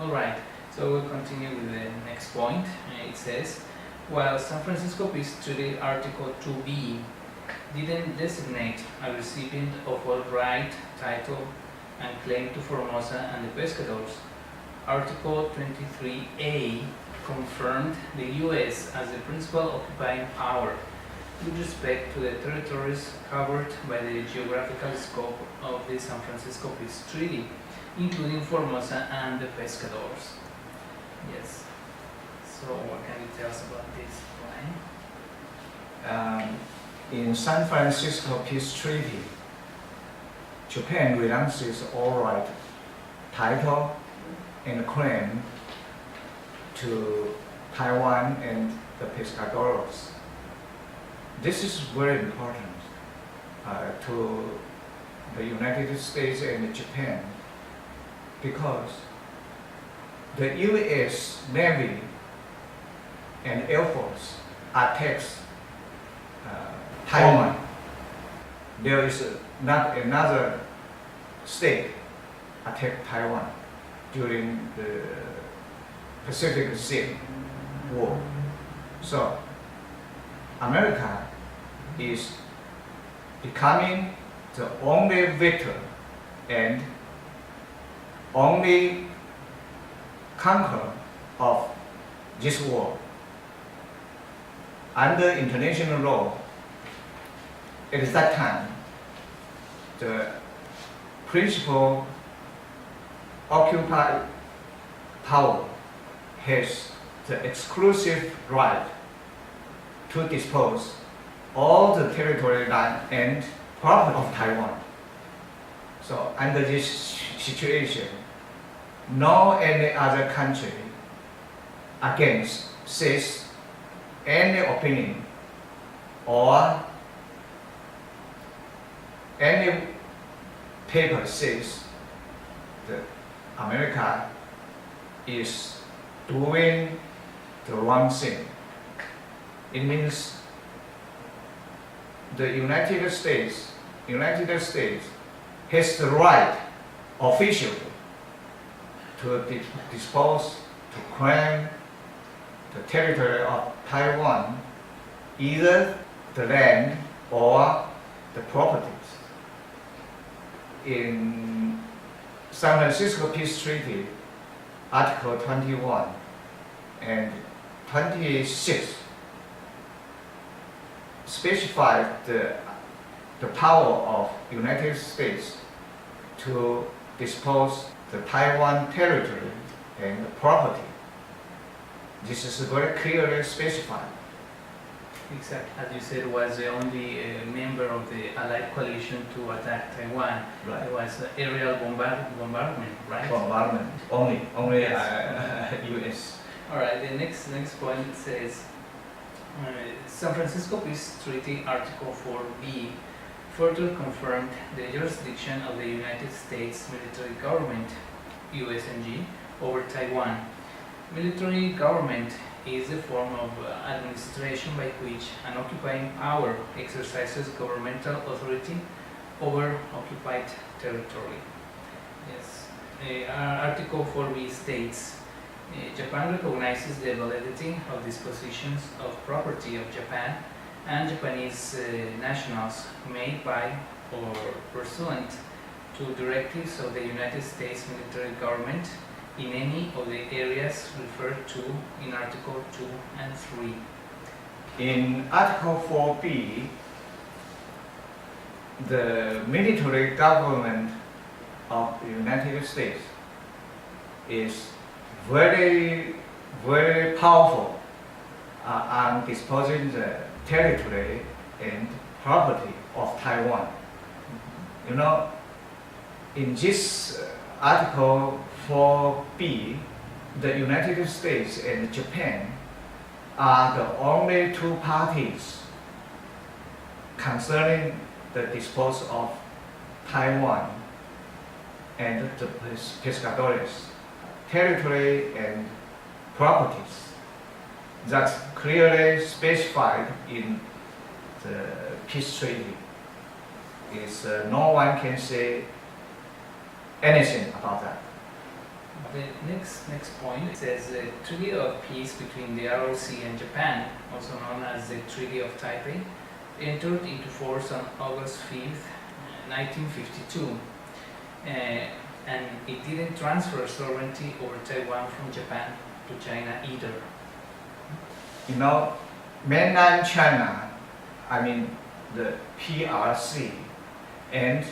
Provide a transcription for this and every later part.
Alright, so we'll continue with the next point. It says, while San Francisco Peace Treaty Article 2B didn't designate a recipient of all right, title, and claim to Formosa and the Pescadores, Article 23A confirmed the U.S. as the principal occupying power with respect to the territories covered by the geographical scope of the San Francisco Peace Treaty, including Formosa and the Pescadores. Yes. So what can you tell us about this, Brian? In San Francisco Peace Treaty, Japan renounces all right, title, and claim to Taiwan and the Pescadores. This is very important to the United States and Japan because the U.S. Navy and Air Force attacks Taiwan. There is not another state attacked Taiwan during the Pacific Sea War. So America is becoming the only victor and only conqueror of this war. Under international law, at that time, the principal occupied power has the exclusive right to dispose all the territory, land, and property of Taiwan. So under this situation, no any other country against says any opinion or any paper says that America is doing the wrong thing. It means the United States has the right officially to dispose, to claim the territory of Taiwan, either the land or the properties. In San Francisco Peace Treaty, Article 21 and 26 specified the power of United States to dispose the Taiwan territory and the property. This is very clearly specified. Except, as you said, was the only member of the Allied coalition to attack Taiwan. Right. It was aerial bombardment, right? Bombardment only U.S. All right. The next point says San Francisco Peace Treaty Article 4B further confirmed the jurisdiction of the United States military government (USNG) over Taiwan. Military government is a form of administration by which an occupying power exercises governmental authority over occupied territory. Yes. Article 4B states, Japan recognizes the validity of dispositions of property of Japan and Japanese nationals made by or pursuant to directives of the United States military government in any of the areas referred to in Article 2 and 3. In Article 4B, the military government of the United States is very, very powerful on disposing the territory and property of Taiwan. You know, in this Article 4B, the United States and Japan are the only two parties concerning the disposal of Taiwan and the Pescadores territory and properties. That's clearly specified in the peace treaty. No one can say anything about that. The next point says the Treaty of Peace between the ROC and Japan, also known as the Treaty of Taipei, entered into force on August 5th, 1952, and it didn't transfer sovereignty over Taiwan from Japan to China either. You know, mainland China, I mean the PRC, and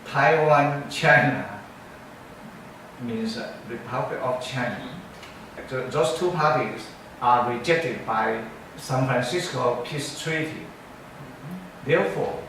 Taiwan, China, means Republic of China. Those two parties are rejected by San Francisco Peace Treaty. Therefore,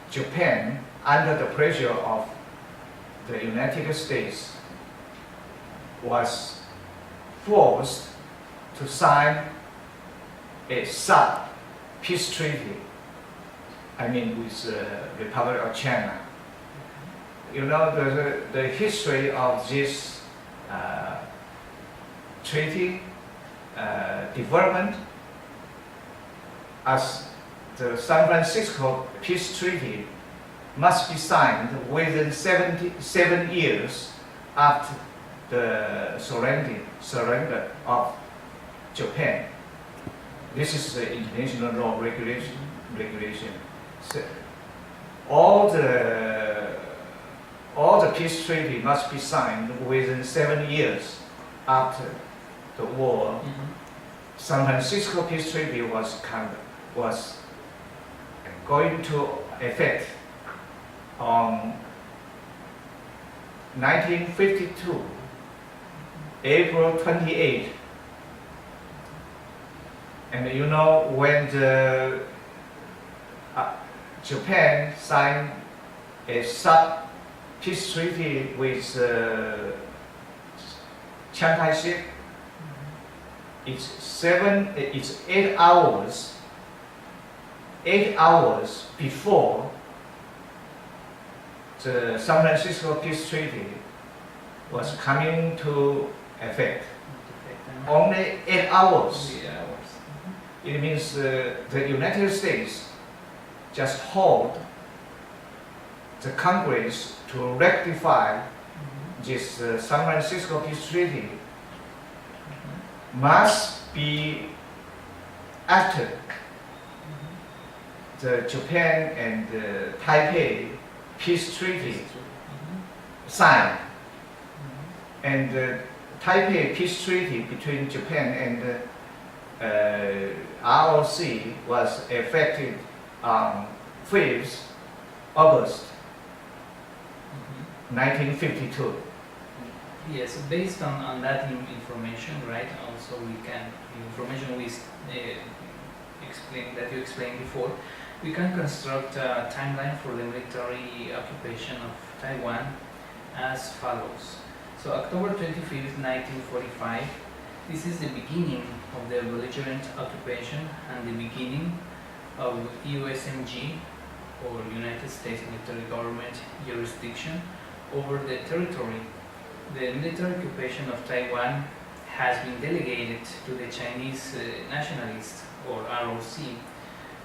Japan, under the pressure of the United States, was forced to sign a sub-peace treaty, I mean with the Republic of China. You know, the history of this treaty development, as the San Francisco Peace Treaty must be signed within 77 years after the surrender of Japan. This is the international law regulation. So all the peace treaty must be signed within 7 years after the war. San Francisco Peace Treaty was going to effect on 1952, April 28. And you know, when the Japan signed a sub-peace treaty with Chiang Kai-shek, it's 8 hours before the San Francisco Peace Treaty was coming to effect. Only 8 hours. It means the United States just hold the Congress to rectify this San Francisco Peace Treaty must be after the Japan and the Taipei Peace Treaty signed. And the Taipei Peace Treaty between Japan and the ROC was effective on 5th August 1952. Yes, based on that information, right? Also, information we explained that you explained before, we can construct a timeline for the military occupation of Taiwan as follows. So, October 25th, 1945. This is the beginning of the belligerent occupation and the beginning of USMG, or United States Military Government jurisdiction over the territory. The military occupation of Taiwan has been delegated to the Chinese nationalists, or ROC.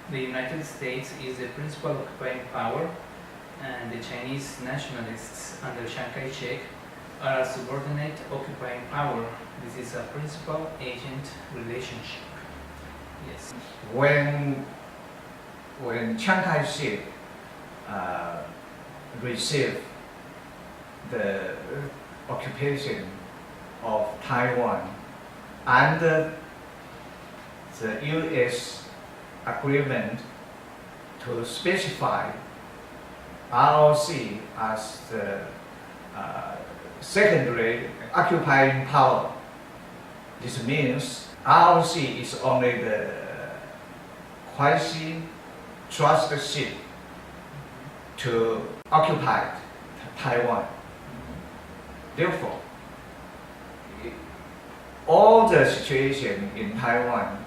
The United States is the principal occupying power, and the Chinese nationalists under Chiang Kai-shek are a subordinate occupying power. This is a principal-agent relationship. Yes. When Chiang Kai-shek received the occupation of Taiwan under the U.S. agreement to specify ROC as the secondary occupying power. This means ROC is only the quasi-trustship to occupy Taiwan. Therefore, all the situation in Taiwan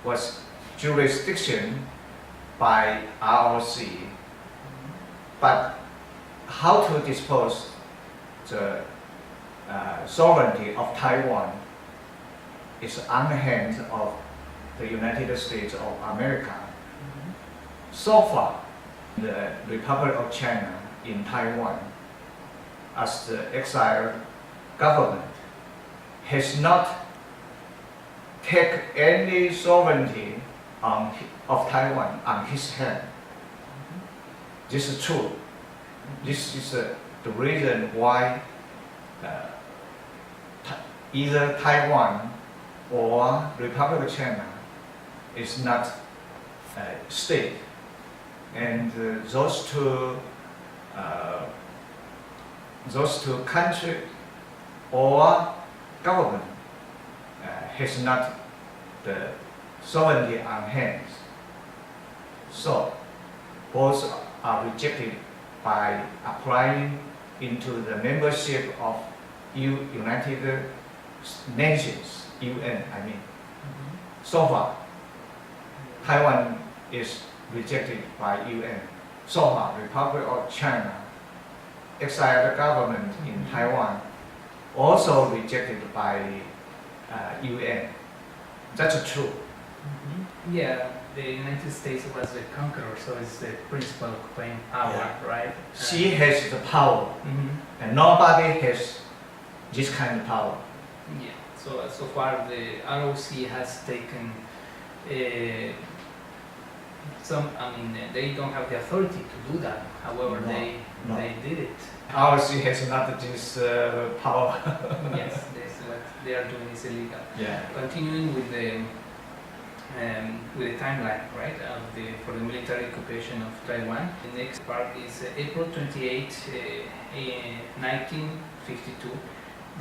was jurisdiction by ROC, but how to dispose the sovereignty of Taiwan is on the hands of the United States of America. So far, the Republic of China in Taiwan as the exile government, has not taken any sovereignty of Taiwan on his hand. This is true. This is the reason why either Taiwan or Republic of China is not a state, and those two countries or government has not the sovereignty on hands. So both are rejected by applying into the membership of United Nations, UN, I mean. So far, Taiwan is rejected by UN. So far, Republic of China, exiled government in Taiwan, also rejected by UN. That's true. Yeah, the United States was the conqueror, so it's the principal occupying power, Yeah. right? She has the power, and nobody has this kind of power. Yeah. So far the ROC has taken they don't have the authority to do that. However, No, they no. they did it. ROC has not this power. Yes, this what they are doing is illegal. Yeah. Continuing with the timeline, right, for the military occupation of Taiwan. The next part is April 28, 1952.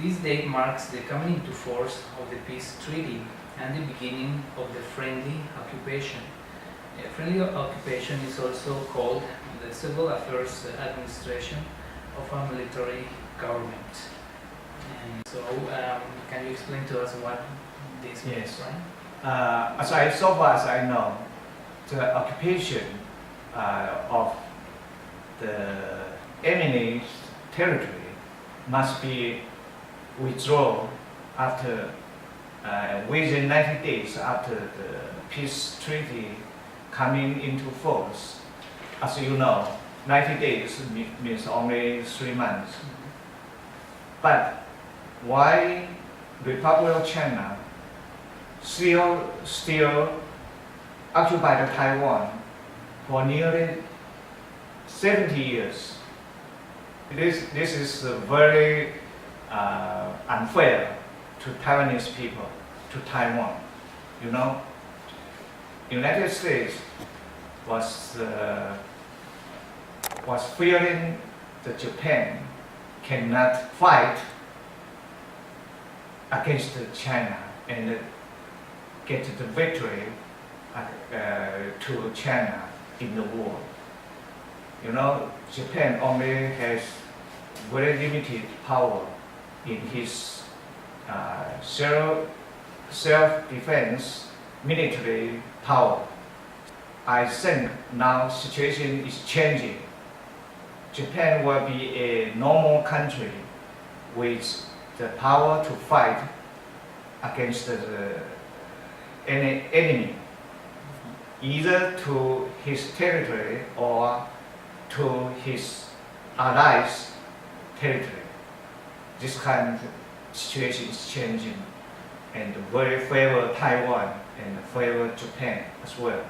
This date marks the coming into force of the peace treaty and the beginning of the friendly occupation. Friendly occupation is also called the Civil Affairs Administration of a military government. And so, can you explain to us what this means, Yes. right? So far as I know, the occupation of the enemy's territory must be withdrawn after within 90 days after the peace treaty coming into force. As you know, 90 days means only 3 months. But why Republic of China still occupied Taiwan for nearly 70 years? This is very unfair to Taiwanese people, to Taiwan. You know, United States was fearing that Japan cannot fight against China and get the victory to China in the war. You know, Japan only has very limited power in his self-defense military power. I think now situation is changing. Japan will be a normal country with the power to fight against any enemy, either to his territory or to his allies' territory. This kind of situation is changing and very favor Taiwan and favor Japan as well.